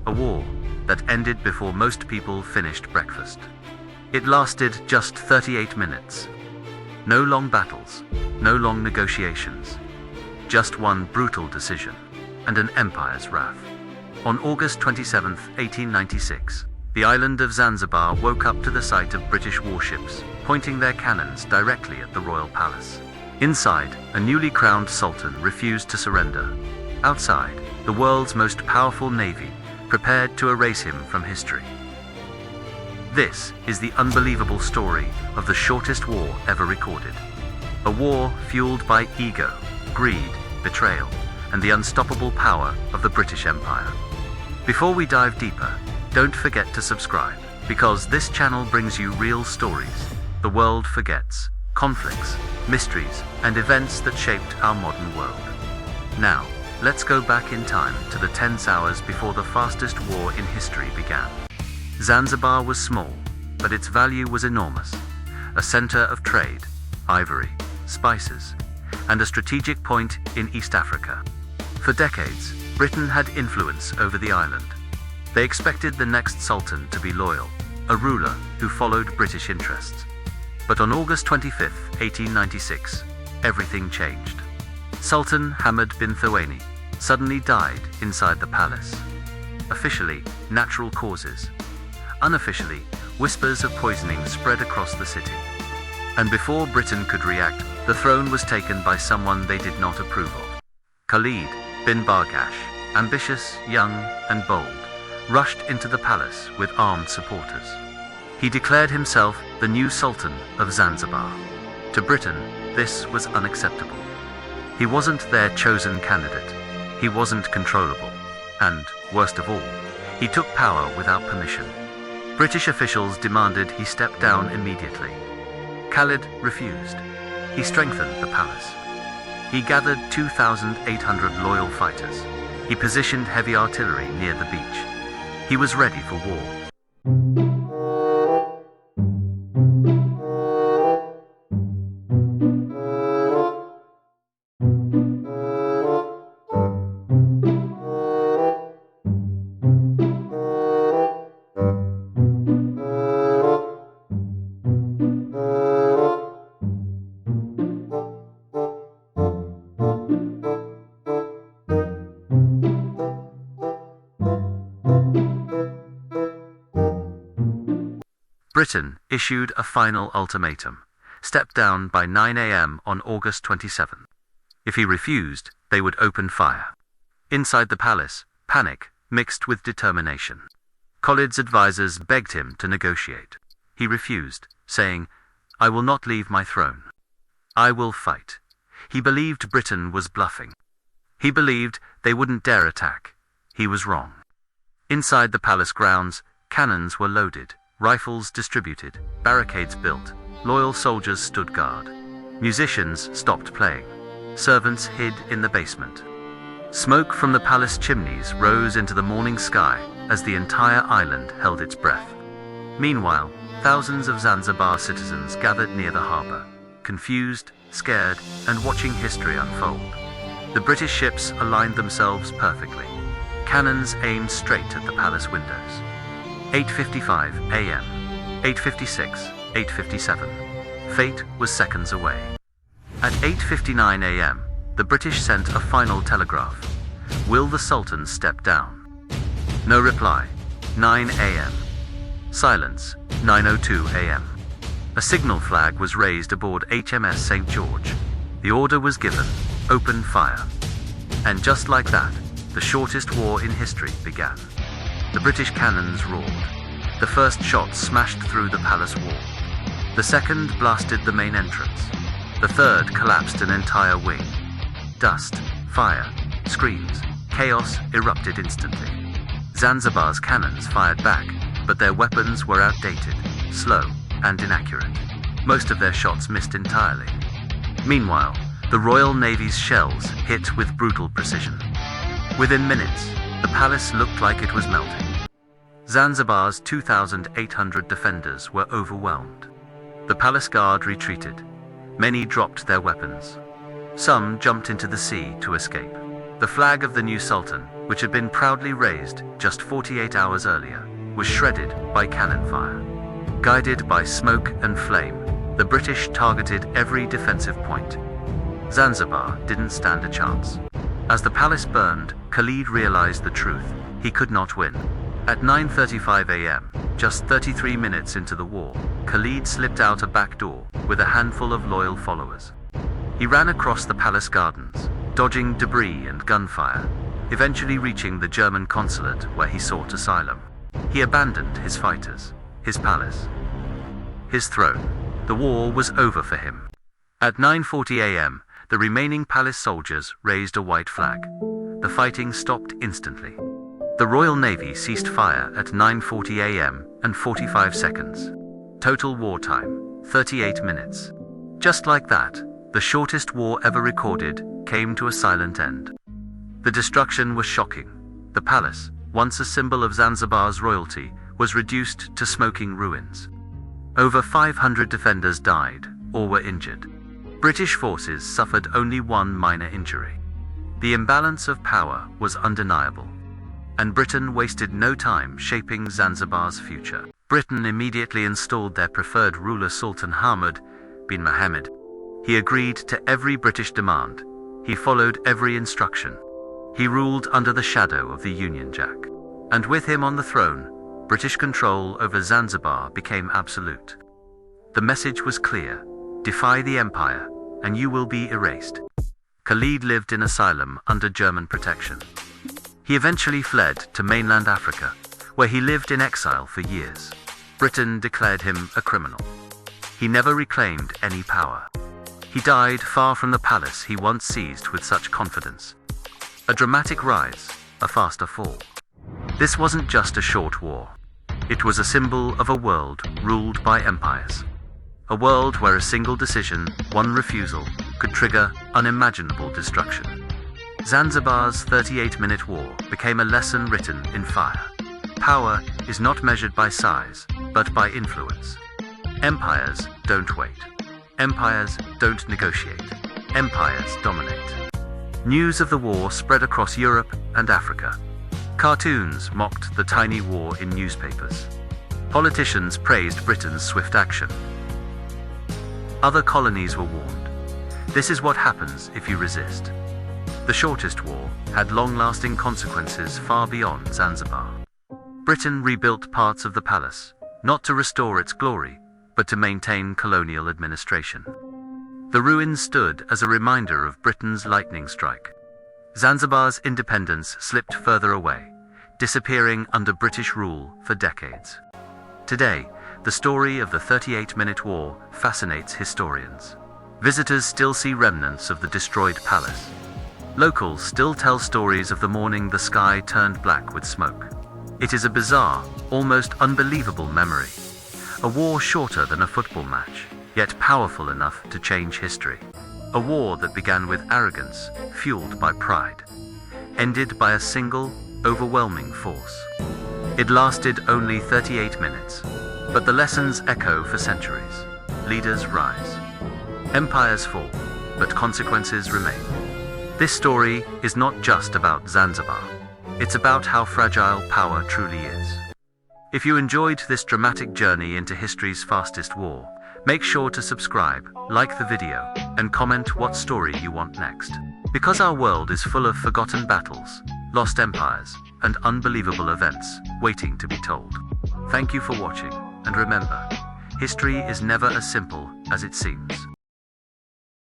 a war that ended before most people finished breakfast. It lasted just 38 minutes. No long battles, no long negotiations. Just one brutal decision, and an empire's wrath. On August 27, 1896, the island of Zanzibar woke up to the sight of British warships, pointing their cannons directly at the royal palace. Inside, a newly crowned sultan refused to surrender. Outside, the world's most powerful navy prepared to erase him from history. This is the unbelievable story of the shortest war ever recorded. A war fueled by ego, greed, betrayal, and the unstoppable power of the British Empire. Before we dive deeper, don't forget to subscribe, because this channel brings you real stories the world forgets, conflicts, mysteries, and events that shaped our modern world. Now, let's go back in time to the tense hours before the fastest war in history began. Zanzibar was small, but its value was enormous. A center of trade, ivory, spices, and a strategic point in East Africa. For decades, Britain had influence over the island. They expected the next sultan to be loyal, a ruler who followed British interests. But on August 25, 1896, everything changed. Sultan Hamad bin Thawani suddenly died inside the palace. Officially, natural causes. Unofficially, whispers of poisoning spread across the city. And before Britain could react, the throne was taken by someone they did not approve of. Khalid bin Bargash, ambitious, young, and bold, rushed into the palace with armed supporters. He declared himself the new Sultan of Zanzibar. To Britain, this was unacceptable. He wasn't their chosen candidate. He wasn't controllable. And, worst of all, he took power without permission. British officials demanded he step down immediately. Khalid refused. He strengthened the palace. He gathered 2,800 loyal fighters. He positioned heavy artillery near the beach. He was ready for war. Britain issued a final ultimatum: step down by 9 a.m. on August 27. If he refused, they would open fire. Inside the palace, panic mixed with determination. Khalid's advisors begged him to negotiate. He refused, saying, "I will not leave my throne. I will fight." He believed Britain was bluffing. He believed they wouldn't dare attack. He was wrong. Inside the palace grounds, cannons were loaded, rifles distributed, barricades built, loyal soldiers stood guard. Musicians stopped playing. Servants hid in the basement. Smoke from the palace chimneys rose into the morning sky as the entire island held its breath. Meanwhile, thousands of Zanzibar citizens gathered near the harbor, confused, scared, and watching history unfold. The British ships aligned themselves perfectly. Cannons aimed straight at the palace windows. 8:55 a.m., 8:56, 8:57. Fate was seconds away. At 8:59 a.m., the British sent a final telegraph. Will the Sultan step down? No reply. 9 a.m. Silence. 9:02 a.m. A signal flag was raised aboard HMS St. George. The order was given: open fire. And just like that, the shortest war in history began. The British cannons roared. The first shot smashed through the palace wall. The second blasted the main entrance. The third collapsed an entire wing. Dust, fire, screams, chaos erupted instantly. Zanzibar's cannons fired back, but their weapons were outdated, slow, and inaccurate. Most of their shots missed entirely. Meanwhile, the Royal Navy's shells hit with brutal precision. Within minutes, the palace looked like it was melting. Zanzibar's 2,800 defenders were overwhelmed. The palace guard retreated. Many dropped their weapons. Some jumped into the sea to escape. The flag of the new Sultan, which had been proudly raised just 48 hours earlier, was shredded by cannon fire. Guided by smoke and flame, the British targeted every defensive point. Zanzibar didn't stand a chance. As the palace burned, Khalid realized the truth: he could not win. At 9:35 a.m., just 33 minutes into the war, Khalid slipped out a back door with a handful of loyal followers. He ran across the palace gardens, dodging debris and gunfire, eventually reaching the German consulate where he sought asylum. He abandoned his fighters, his palace, his throne. The war was over for him. At 9:40 a.m., the remaining palace soldiers raised a white flag. The fighting stopped instantly. The Royal Navy ceased fire at 9:40 a.m. and 45 seconds. Total wartime, 38 minutes. Just like that, the shortest war ever recorded came to a silent end. The destruction was shocking. The palace, once a symbol of Zanzibar's royalty, was reduced to smoking ruins. Over 500 defenders died or were injured. British forces suffered only one minor injury. The imbalance of power was undeniable, and Britain wasted no time shaping Zanzibar's future. Britain immediately installed their preferred ruler, Sultan Hamad bin Mohammed. He agreed to every British demand. He followed every instruction. He ruled under the shadow of the Union Jack. And with him on the throne, British control over Zanzibar became absolute. The message was clear: defy the empire, and you will be erased. Khalid lived in asylum under German protection. He eventually fled to mainland Africa, where he lived in exile for years. Britain declared him a criminal. He never reclaimed any power. He died far from the palace he once seized with such confidence. A dramatic rise, a faster fall. This wasn't just a short war. It was a symbol of a world ruled by empires. A world where a single decision, one refusal, could trigger unimaginable destruction. Zanzibar's 38-minute war became a lesson written in fire. Power is not measured by size, but by influence. Empires don't wait. Empires don't negotiate. Empires dominate. News of the war spread across Europe and Africa. Cartoons mocked the tiny war in newspapers. Politicians praised Britain's swift action. Other colonies were warned. This is what happens if you resist. The shortest war had long-lasting consequences far beyond Zanzibar. Britain rebuilt parts of the palace, not to restore its glory, but to maintain colonial administration. The ruins stood as a reminder of Britain's lightning strike. Zanzibar's independence slipped further away, disappearing under British rule for decades. Today, the story of the 38-minute war fascinates historians. Visitors still see remnants of the destroyed palace. Locals still tell stories of the morning the sky turned black with smoke. It is a bizarre, almost unbelievable memory. A war shorter than a football match, yet powerful enough to change history. A war that began with arrogance, fueled by pride, ended by a single, overwhelming force. It lasted only 38 minutes, but the lessons echo for centuries. Leaders rise. Empires fall, but consequences remain. This story is not just about Zanzibar. It's about how fragile power truly is. If you enjoyed this dramatic journey into history's fastest war, make sure to subscribe, like the video, and comment what story you want next. Because our world is full of forgotten battles, lost empires, and unbelievable events waiting to be told. Thank you for watching, and remember, history is never as simple as it seems.